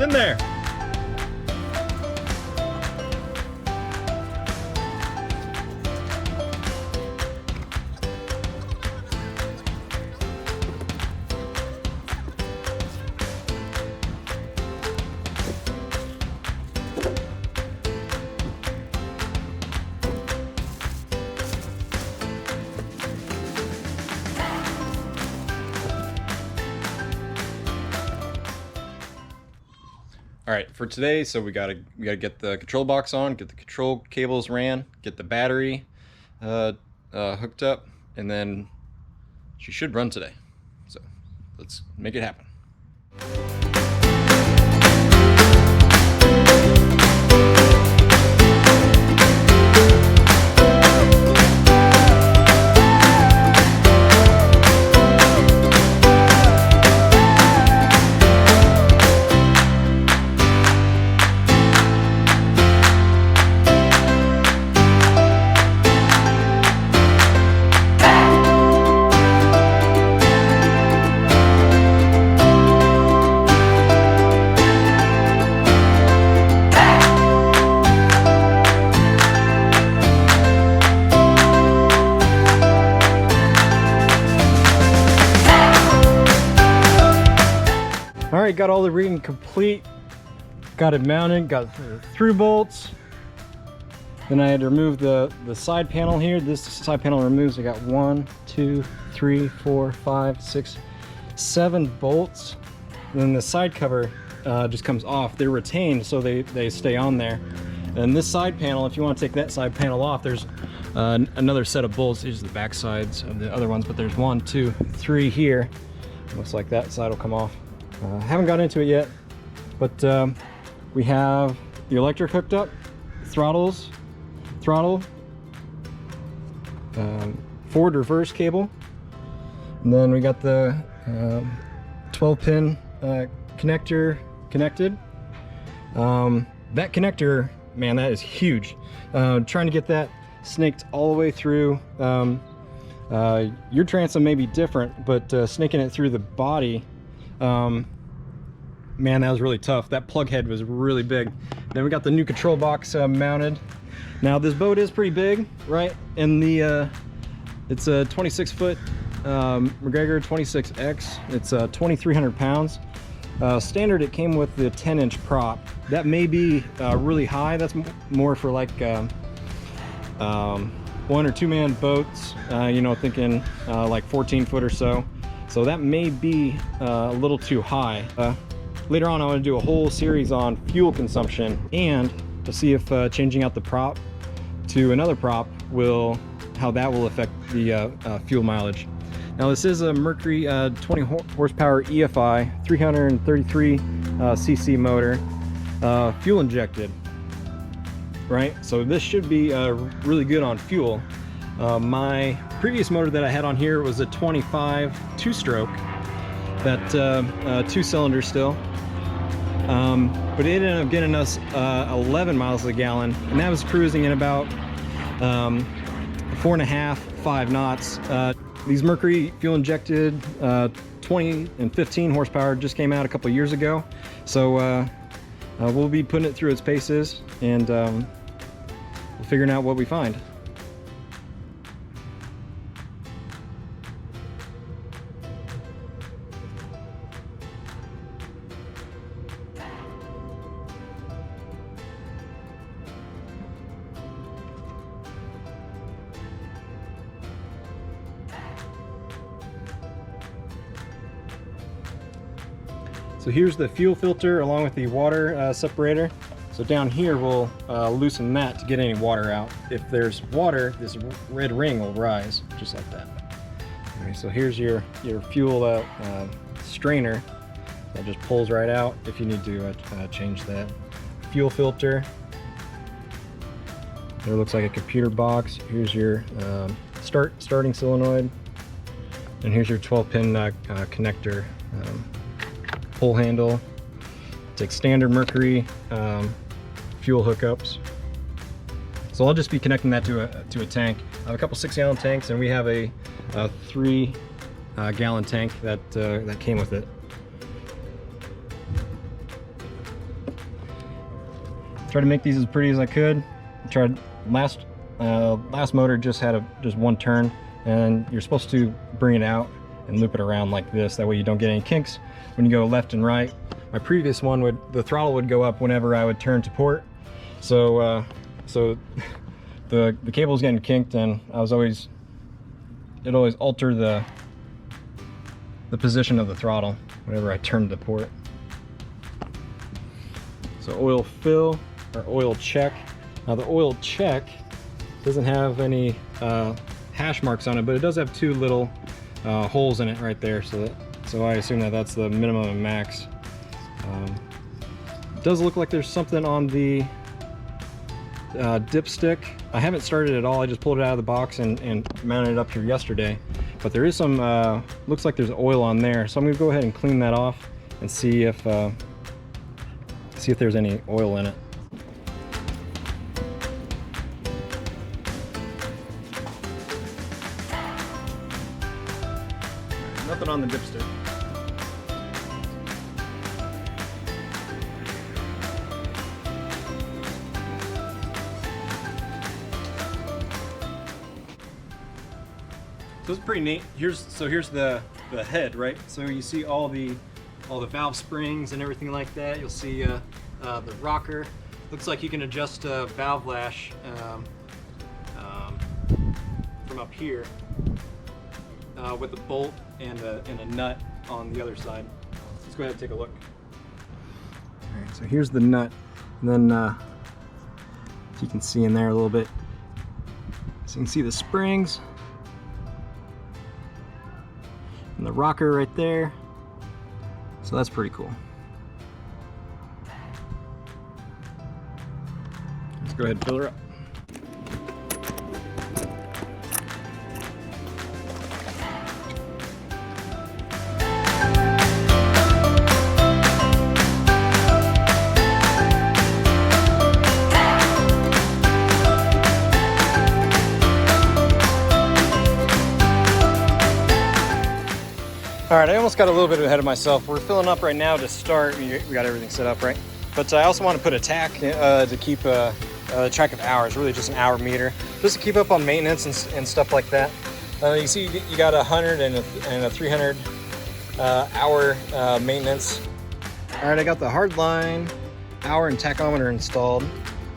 It's in there. All right, for today, so we gotta get the control box on, get the control cables ran, get the battery hooked up, and then she should run today. So let's make it happen. All right, got all the rigging complete. Got it mounted, got the through bolts. Then I had to remove the side panel here. This side panel removes, I got 1, 2, 3, 4, 5, 6, 7 bolts. And then the side cover just comes off. They're retained, so they stay on there. And this side panel, if you want to take that side panel off, there's another set of bolts. These are the back sides of the other ones, but there's 1, 2, 3 here. Looks like that side will come off. Haven't got into it yet, but we have the electric hooked up, throttle, forward reverse cable, and then we got the 12-pin connector connected. That connector, man, that is huge. Trying to get that snaked all the way through. Your transom may be different, but snaking it through the body, man, that was really tough. That plug head was really big. Then we got the new control box mounted. Now this boat is pretty big, right? And it's a 26-foot McGregor 26X. It's 2,300 pounds. Standard, it came with the 10-inch prop. That may be really high. That's more for like 1 or 2 man boats, you know, thinking like 14 foot or so. So that may be a little too high. Later on, I want to do a whole series on fuel consumption and to see if changing out the prop to another prop how that will affect the fuel mileage. Now this is a Mercury 20 horsepower EFI 333 cc motor, fuel injected, right? So this should be really good on fuel. My previous motor that I had on here was a 25 2-stroke, that 2-cylinder still, but it ended up getting us 11 miles a gallon, and that was cruising in about 4.5, 5 knots. These Mercury fuel injected 20 and 15 horsepower just came out a couple years ago, so we'll be putting it through its paces and figuring out what we find. So here's the fuel filter along with the water separator. So down here we'll loosen that to get any water out. If there's water, this red ring will rise just like that. Okay, so here's your fuel strainer that just pulls right out if you need to change that. Fuel filter. There looks like a computer box. Here's your starting solenoid, and here's your 12-pin connector. Pull handle. Take standard Mercury fuel hookups. So I'll just be connecting that to a tank. I have a couple 6-gallon tanks, and we have a 3-gallon tank that came with it. Tried to make these as pretty as I could. Tried last motor just had just one turn, and you're supposed to bring it out and loop it around like this. That way you don't get any kinks when you go left and right. My previous one the throttle would go up whenever I would turn to port. So the cable was getting kinked, and it always alter the position of the throttle whenever I turned to port. So oil fill or oil check. Now the oil check doesn't have any hash marks on it, but it does have two little holes in it right there. So I assume that's the minimum and max. It does look like there's something on the dipstick. I haven't started it at all. I just pulled it out of the box and mounted it up here yesterday. But there is some, looks like there's oil on there. So I'm gonna go ahead and clean that off and see if there's any oil in it. Nothing on the dipstick. So it's pretty neat. Here's the head, right? So you see all the valve springs and everything like that. You'll see the rocker. Looks like you can adjust valve lash from up here with a bolt and a nut on the other side. Let's go ahead and take a look. All right, so here's the nut, and then you can see in there a little bit. So you can see the springs and the rocker right there. So that's pretty cool. Let's go ahead and fill her up. All right, I almost got a little bit ahead of myself. We're filling up right now to start. We got everything set up, right? But I also want to put a tack to keep track of hours, really just an hour meter, just to keep up on maintenance and stuff like that. You see you got 100 and a 300 hour maintenance. All right, I got the hard line, hour, and tachometer installed.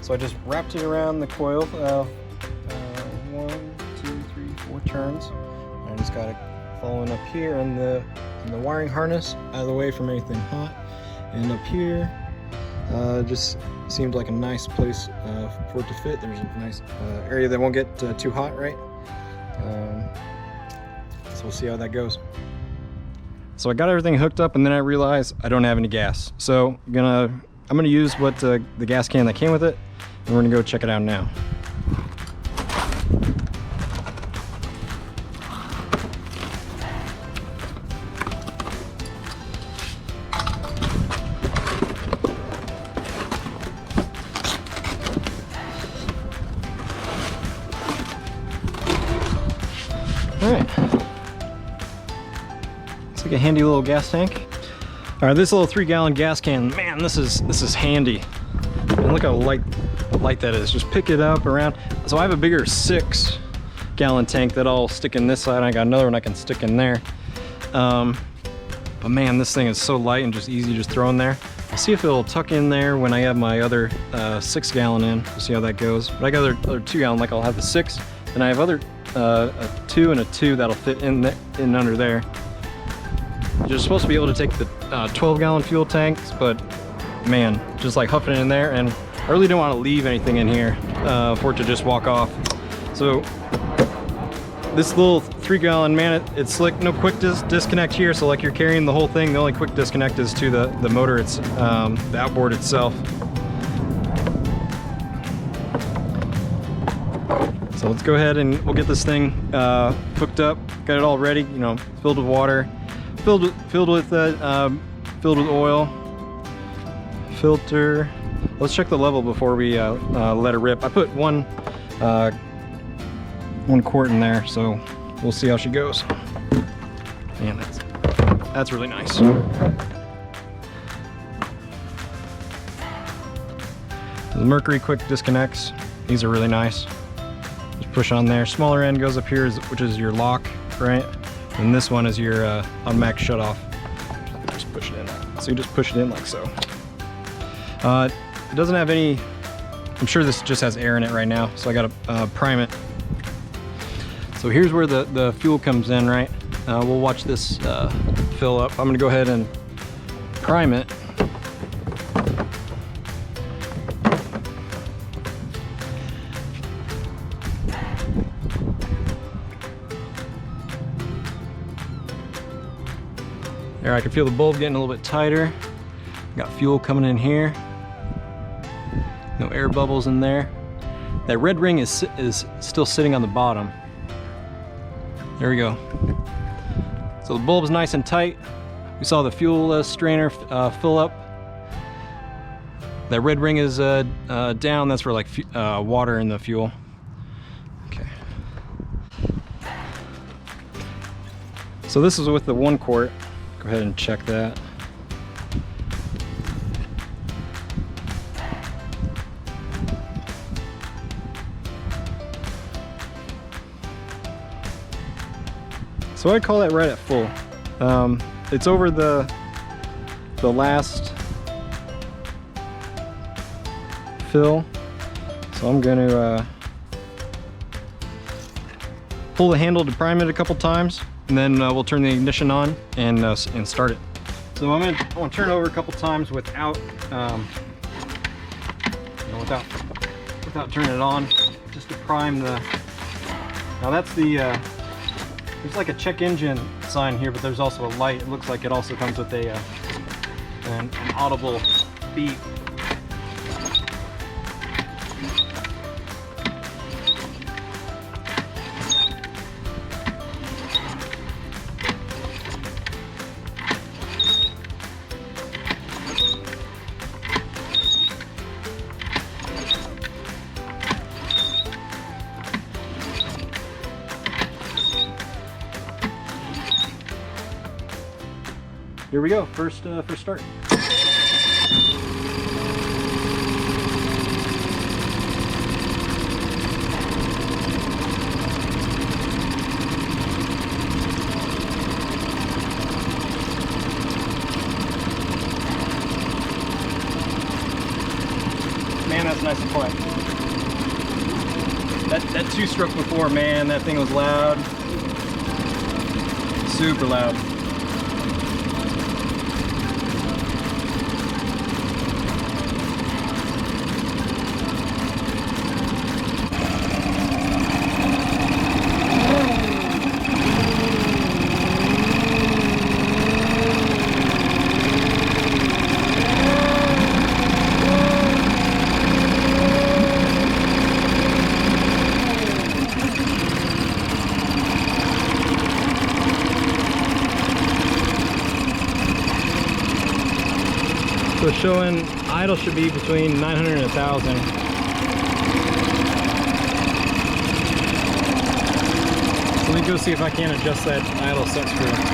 So I just wrapped it around the coil, 1, 2, 3, 4 turns. I just got it following up here in the wiring harness, out of the way from anything hot, and up here just seemed like a nice place for it to fit. There's a nice area that won't get too hot, right? So we'll see how that goes. So I got everything hooked up, and then I realized I don't have any gas, so I'm gonna use the gas can that came with it, and we're gonna go check it out now. All right, it's like a handy little gas tank. All right, this little 3-gallon gas can, man, this is handy. And look how light that is. Just pick it up around. So I have a bigger 6-gallon tank that I'll stick in this side. I got another one I can stick in there. But man, this thing is so light and just easy to just throw in there. I'll see if it'll tuck in there when I have my other 6-gallon in. We'll see how that goes. But I got other 2-gallon, like I'll have the 6, and I have other a 2 and a 2 that'll fit in under there. You're supposed to be able to take the 12-gallon fuel tanks, but man, just like huffing it in there, and I really don't want to leave anything in here for it to just walk off. So this little 3-gallon, man, it's slick, no quick disconnect here. So like you're carrying the whole thing, the only quick disconnect is to the motor, it's the outboard itself. So let's go ahead and we'll get this thing hooked up, got it all ready, you know, filled with water, filled with oil, filter. Let's check the level before we let it rip. I put one quart in there, so we'll see how she goes. Man, that's really nice. The Mercury quick disconnects. These are really nice. Just push on there. Smaller end goes up here, which is your lock, right? And this one is your automatic shut off. Just push it in. So you just push it in like so. It doesn't have any, I'm sure this just has air in it right now, so I gotta prime it. So here's where the fuel comes in, right? We'll watch this fill up. I'm gonna go ahead and prime it. There, I can feel the bulb getting a little bit tighter. Got fuel coming in here. No air bubbles in there. That red ring is still sitting on the bottom. There we go. So the bulb's nice and tight. We saw the fuel strainer fill up. That red ring is down. That's for like water in the fuel. Okay. So this is with the 1 quart. Go ahead and check that. So I'd call that right at full. It's over the last fill, so I'm going to pull the handle to prime it a couple times, and then we'll turn the ignition on and start it. So I want to turn it over a couple times without without turning it on, just to prime the. Now that's the. There's like a check engine sign here, but there's also a light. It looks like it also comes with an audible beep. Here we go, first start. Man, that's nice and quiet. That 2-stroke before, man, that thing was loud. Super loud. So showing idle should be between 900 and 1,000. So let me go see if I can adjust that idle set screw.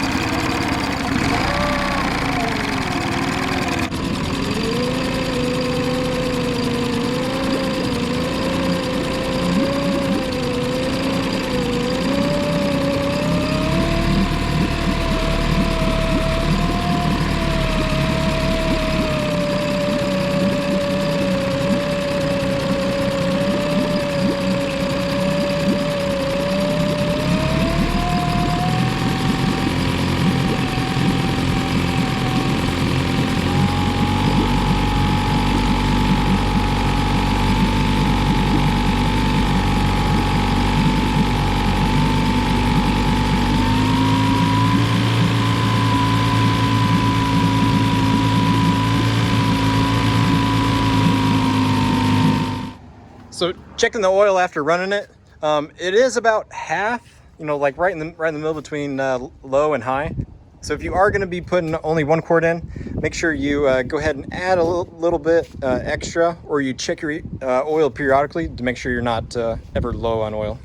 So checking the oil after running it, it is about half, you know, like right in the middle between low and high. So if you are going to be putting only 1 quart in, make sure you go ahead and add a little bit extra, or you check your oil periodically to make sure you're not ever low on oil.